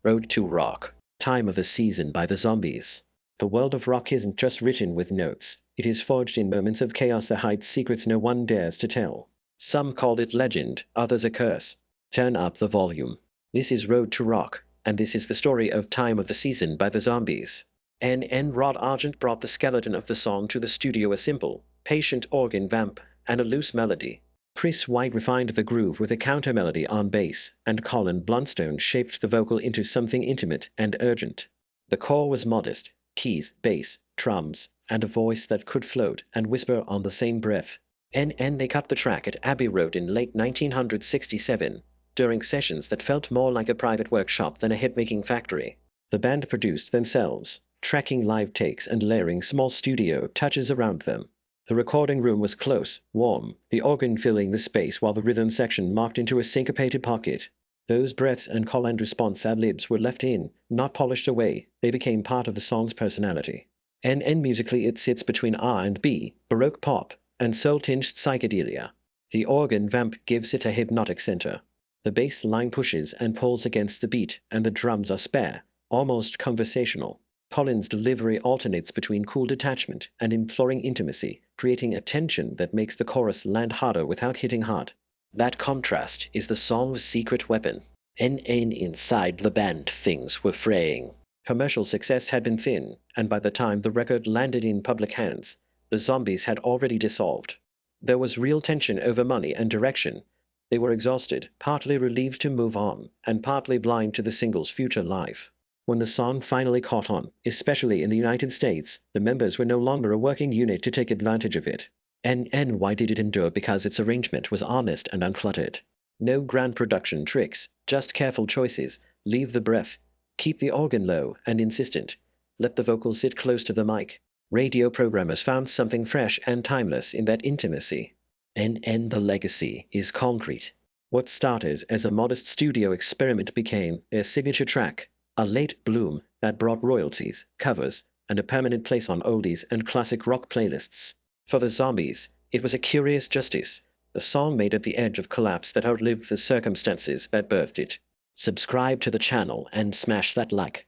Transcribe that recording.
Road to Rock, Time of the Season by the Zombies. The world of rock isn't just written with notes, it is forged in moments of chaos that hides secrets no one dares to tell. Some call it legend, others a curse. Turn up the volume. This is Road to Rock, and this is the story of Time of the Season by the Zombies. Rod Argent brought the skeleton of the song to the studio, a simple, patient organ vamp and a loose melody. Chris White refined the groove with a counter-melody on bass, and Colin Blunstone shaped the vocal into something intimate and urgent. The core was modest, keys, bass, drums, and a voice that could float and whisper on the same breath. They cut the track at Abbey Road in late 1967, during sessions that felt more like a private workshop than a hit-making factory. The band produced themselves, tracking live takes and layering small studio touches around them. The recording room was close, warm, the organ filling the space while the rhythm section marked into a syncopated pocket. Those breaths and call and response ad-libs were left in, not polished away, they became part of the song's personality. Musically it sits between R&B, Baroque pop, and soul-tinged psychedelia. The organ vamp gives it a hypnotic center. The bass line pushes and pulls against the beat, and the drums are spare, almost conversational. Colin's delivery alternates between cool detachment and imploring intimacy, creating a tension that makes the chorus land harder without hitting hard. That contrast is the song's secret weapon. Inside the band things were fraying. Commercial success had been thin, and by the time the record landed in public hands, the Zombies had already dissolved. There was real tension over money and direction. They were exhausted, partly relieved to move on, and partly blind to the single's future life. When the song finally caught on, especially in the United States, the members were no longer a working unit to take advantage of it. Why did it endure? Because its arrangement was honest and uncluttered. No grand production tricks, just careful choices. Leave the breath. Keep the organ low and insistent. Let the vocals sit close to the mic. Radio programmers found something fresh and timeless in that intimacy. The legacy is concrete. What started as a modest studio experiment became their signature track. A late bloom that brought royalties, covers, and a permanent place on oldies and classic rock playlists. For the Zombies, it was a curious justice, a song made at the edge of collapse that outlived the circumstances that birthed it. Subscribe to the channel and smash that like.